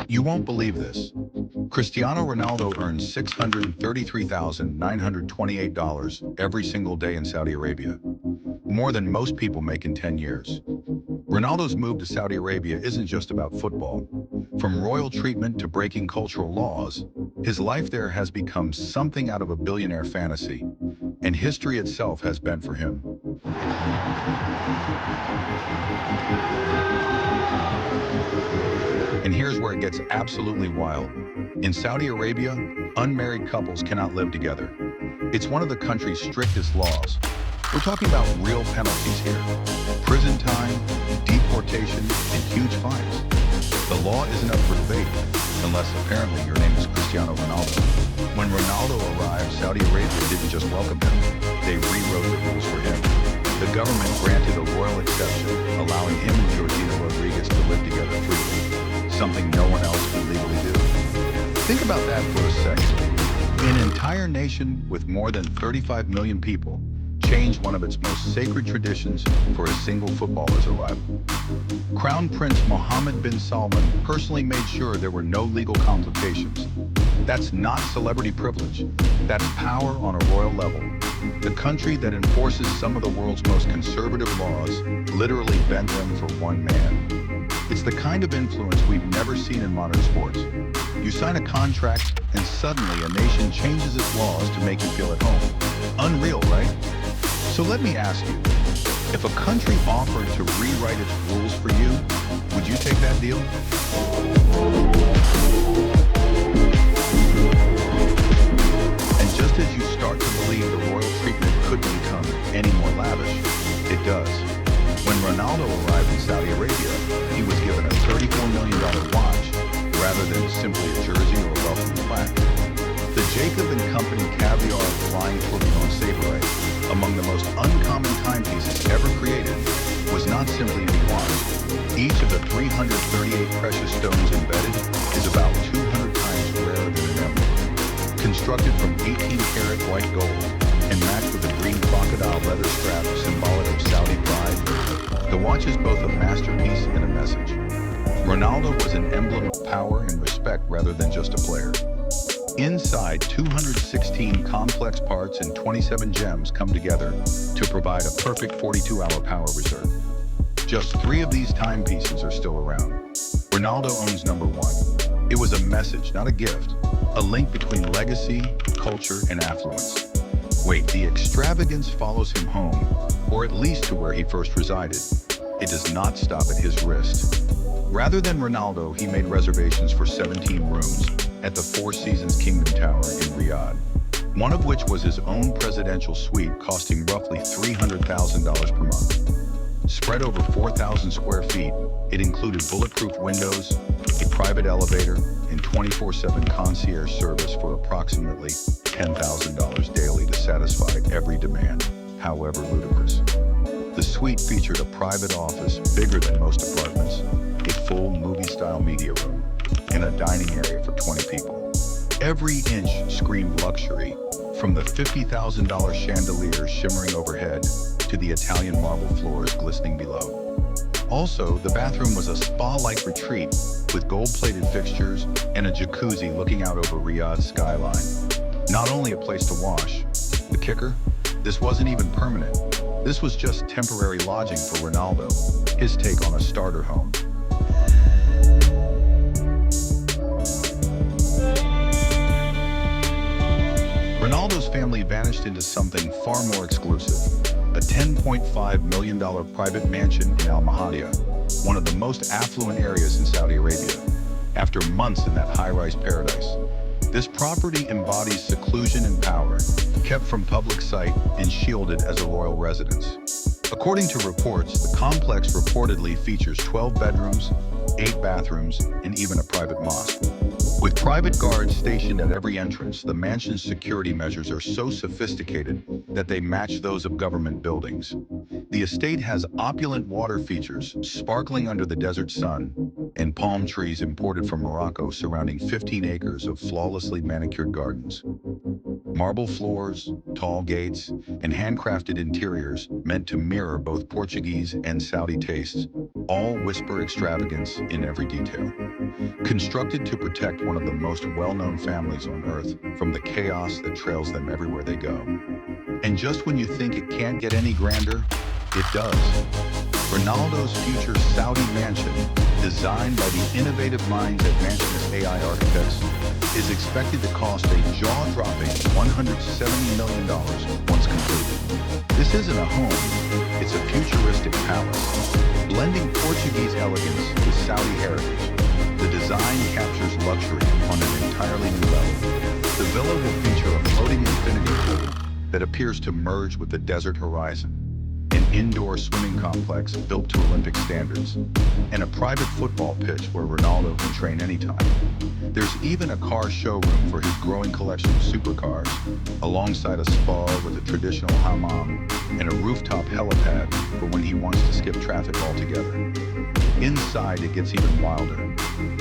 You won't believe this. Cristiano Ronaldo earns $633,928 every single day in Saudi Arabia, more than most people make in 10 years. Ronaldo's move to Saudi Arabia isn't just about football. From royal treatment to breaking cultural laws, his life there has become something out of a billionaire fantasy, and history itself has bent for him. And here's where it gets absolutely wild. In Saudi Arabia, unmarried couples cannot live together. It's one of the country's strictest laws. We're talking about real penalties here. Prison time, deportation, and huge fines. The law isn't up for debate, unless apparently your name is Cristiano Ronaldo. When Ronaldo arrived, Saudi Arabia didn't just welcome him, they rewrote the rules for him. The government granted a royal exception, allowing him and Georgina Rodriguez to live together freely, something no one else can legally do. Think about that for a second. An entire nation with more than 35 million people changed one of its most sacred traditions for a single footballer's arrival. Crown Prince Mohammed bin Salman personally made sure there were no legal complications. That's not celebrity privilege. That's power on a royal level. The country that enforces some of the world's most conservative laws literally bent them for one man. It's the kind of influence we've never seen in modern sports. You sign a contract and suddenly a nation changes its laws to make you feel at home. Unreal, right? So let me ask you, if a country offered to rewrite its rules for you, would you take that deal? And just as you start to believe the royal treatment couldn't become any more lavish, it does. When Ronaldo arrived in Saudi Arabia, he was given a $34 million watch rather than simply a jersey or a welcome plaque. The Jacob & Company Caviar Flying Tourbillon Sabre, among the most uncommon timepieces ever created, was not simply any watch. Each of the 338 precious stones embedded is about 200 times rarer than an emerald. Constructed from 18-karat white gold and matched with a green crocodile leather strap symbolic of Saudi pride, the watch is both a masterpiece and a message. Ronaldo was an emblem of power and respect rather than just a player. Inside, 216 complex parts and 27 gems come together to provide a perfect 42-hour power reserve. Just 3 of these timepieces are still around. Ronaldo owns number 1. It was a message, not a gift, a link between legacy, culture, and affluence. Wait, the extravagance follows him home, or at least to where he first resided. It does not stop at his wrist. Rather than Ronaldo, he made reservations for 17 rooms at the Four Seasons Kingdom Tower in Riyadh, one of which was his own presidential suite costing roughly $300,000 per month. Spread over 4,000 square feet, it included bulletproof windows, a private elevator, and 24/7 concierge service for approximately $10,000 daily to satisfy every demand, however ludicrous. The suite featured a private office bigger than most apartments, a full movie-style media room, and a dining area for 20 people. Every inch screamed luxury, from the $50,000 chandelier shimmering overhead to the Italian marble floors glistening below. Also, the bathroom was a spa-like retreat with gold-plated fixtures and a jacuzzi looking out over Riyadh's skyline. Not only a place to wash, the kicker? This wasn't even permanent. This was just temporary lodging for Ronaldo, his take on a starter home. Ronaldo's family vanished into something far more exclusive, a $10.5 million private mansion in Mahadia, one of the most affluent areas in Saudi Arabia, after months in that high-rise paradise. This property embodies seclusion and power, kept from public sight and shielded as a royal residence. According to reports, the complex reportedly features 12 bedrooms, 8 bathrooms, and even a private mosque. With private guards stationed at every entrance, the mansion's security measures are so sophisticated that they match those of government buildings. The estate has opulent water features, sparkling under the desert sun, and palm trees imported from Morocco surrounding 15 acres of flawlessly manicured gardens. Marble floors, tall gates, and handcrafted interiors meant to mirror both Portuguese and Saudi tastes, all whisper extravagance in every detail. Constructed to protect one of the most well-known families on earth from the chaos that trails them everywhere they go. And just when you think it can't get any grander, it does. Ronaldo's future Saudi mansion, designed by the innovative minds at Mansionist AI Architects, is expected to cost a jaw-dropping $170 million once completed. This isn't a home, it's a futuristic palace, blending Portuguese elegance with Saudi heritage. The design captures luxury on an entirely new level. The villa will feature a floating infinity pool that appears to merge with the desert horizon, an indoor swimming complex built to Olympic standards, and a private football pitch where Ronaldo can train anytime. There's even a car showroom for his growing collection of supercars, alongside a spa with a traditional hammam and a rooftop helipad for when he wants to skip traffic altogether. Inside, it gets even wilder.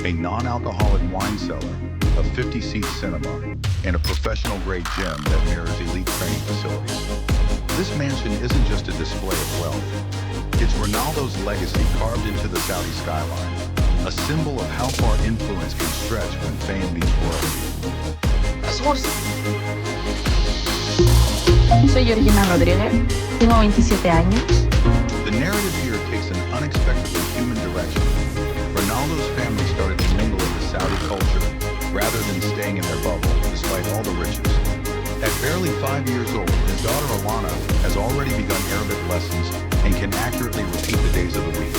A non-alcoholic wine cellar, a 50-seat cinema, and a professional-grade gym that mirrors elite training facilities. This mansion isn't just a display of wealth. It's Ronaldo's legacy carved into the Saudi skyline, a symbol of how far influence can stretch when fame meets royalty. Soy Georgina Rodríguez, tengo 27 años. The narrative here takes an unexpectedly human direction. Ronaldo's family started to mingle into Saudi culture rather than staying in their bubble despite all the riches. At barely 5 years old, his daughter Alana has already begun Arabic lessons and can accurately repeat the days of the week.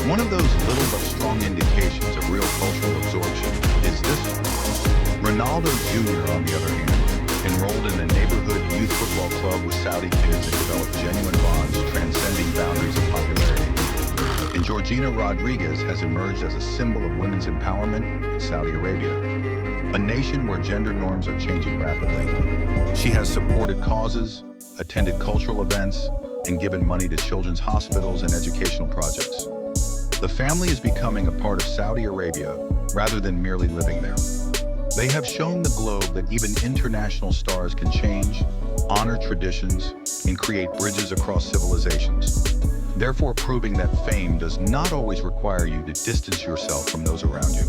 One of those little but strong indications of real cultural absorption is this one. Ronaldo Jr., on the other hand, enrolled in a neighborhood youth football club with Saudi kids and developed genuine bonds transcending boundaries of popularity. And Georgina Rodriguez has emerged as a symbol of women's empowerment in Saudi Arabia, a nation where gender norms are changing rapidly. She has supported causes, attended cultural events, and given money to children's hospitals and educational projects. The family is becoming a part of Saudi Arabia rather than merely living there. They have shown the globe that even international stars can change, honor traditions, and create bridges across civilizations, therefore proving that fame does not always require you to distance yourself from those around you.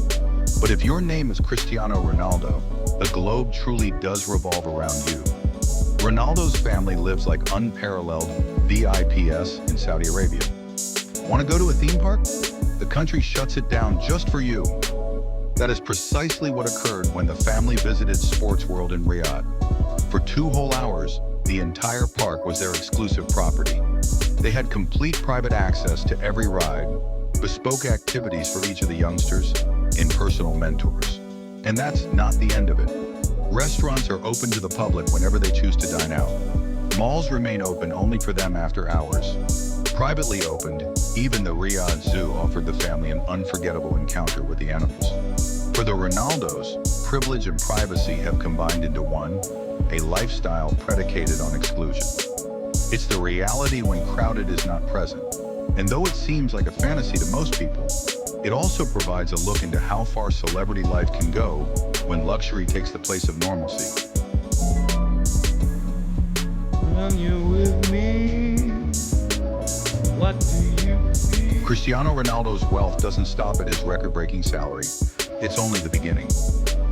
But if your name is Cristiano Ronaldo, the globe truly does revolve around you. Ronaldo's family lives like unparalleled VIPs in Saudi Arabia. Want to go to a theme park? The country shuts it down just for you. That is precisely what occurred when the family visited Sports World in Riyadh. For 2 whole hours, the entire park was their exclusive property. They had complete private access to every ride, bespoke activities for each of the youngsters, and personal mentors. And that's not the end of it. Restaurants are open to the public whenever they choose to dine out. Malls remain open only for them after hours. Privately opened, even the Riyadh Zoo offered the family an unforgettable encounter with the animals. For the Ronaldos, privilege and privacy have combined into one, a lifestyle predicated on exclusion. It's the reality when crowded is not present. And though it seems like a fantasy to most people, it also provides a look into how far celebrity life can go when luxury takes the place of normalcy. When you're with me, what do you feel? Cristiano Ronaldo's wealth doesn't stop at his record-breaking salary. It's only the beginning.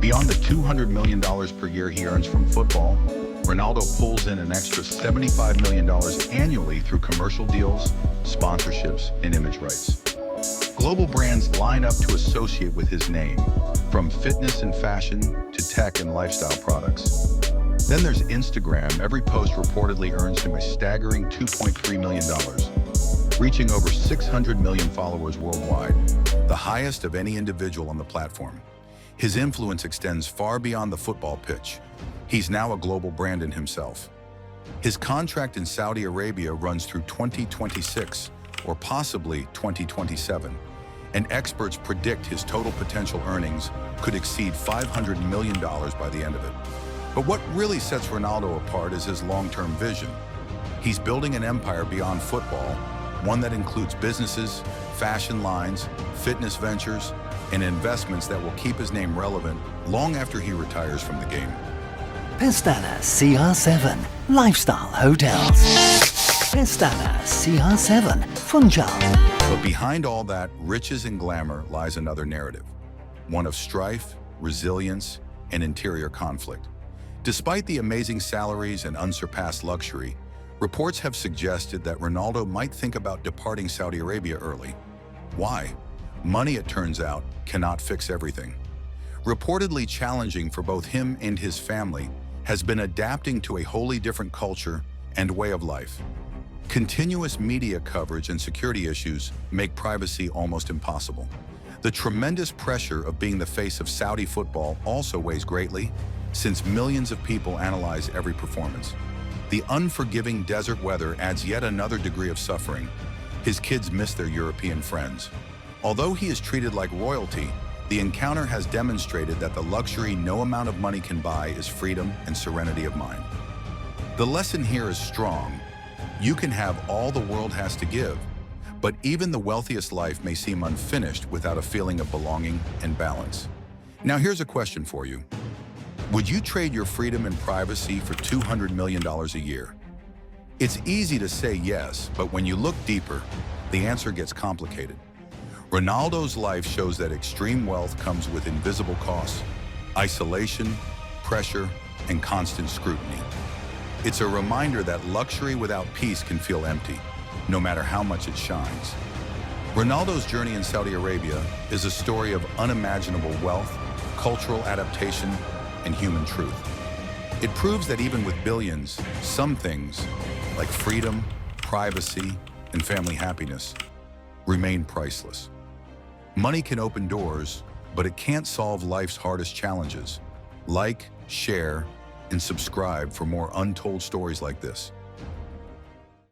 Beyond the $200 million per year he earns from football, Ronaldo pulls in an extra $75 million annually through commercial deals, sponsorships, and image rights. Global brands line up to associate with his name, from fitness and fashion to tech and lifestyle products. Then there's Instagram. Every post reportedly earns him a staggering $2.3 million, reaching over 600 million followers worldwide, the highest of any individual on the platform. His influence extends far beyond the football pitch. He's now a global brand in himself. His contract in Saudi Arabia runs through 2026 or possibly 2027, and experts predict his total potential earnings could exceed $500 million by the end of it. But what really sets Ronaldo apart is his long-term vision. He's building an empire beyond football, one that includes businesses, fashion lines, fitness ventures, and investments that will keep his name relevant long after he retires from the game. Pestana CR7 Lifestyle Hotels. Pestana CR7 Funchal. But behind all that riches and glamour lies another narrative, one of strife, resilience, and interior conflict. Despite the amazing salaries and unsurpassed luxury, reports have suggested that Ronaldo might think about departing Saudi Arabia early. Why? Money, it turns out, cannot fix everything. Reportedly challenging for both him and his family has been adapting to a wholly different culture and way of life. Continuous media coverage and security issues make privacy almost impossible. The tremendous pressure of being the face of Saudi football also weighs greatly, since millions of people analyze every performance. The unforgiving desert weather adds yet another degree of suffering. His kids miss their European friends. Although he is treated like royalty, the encounter has demonstrated that the luxury no amount of money can buy is freedom and serenity of mind. The lesson here is strong. You can have all the world has to give, but even the wealthiest life may seem unfinished without a feeling of belonging and balance. Now here's a question for you. Would you trade your freedom and privacy for $200 million a year? It's easy to say yes, but when you look deeper, the answer gets complicated. Ronaldo's life shows that extreme wealth comes with invisible costs, isolation, pressure, and constant scrutiny. It's a reminder that luxury without peace can feel empty, no matter how much it shines. Ronaldo's journey in Saudi Arabia is a story of unimaginable wealth, cultural adaptation, and human truth. It proves that even with billions, some things, like freedom, privacy, and family happiness, remain priceless. Money can open doors, but it can't solve life's hardest challenges. Like, share, and subscribe for more untold stories like this.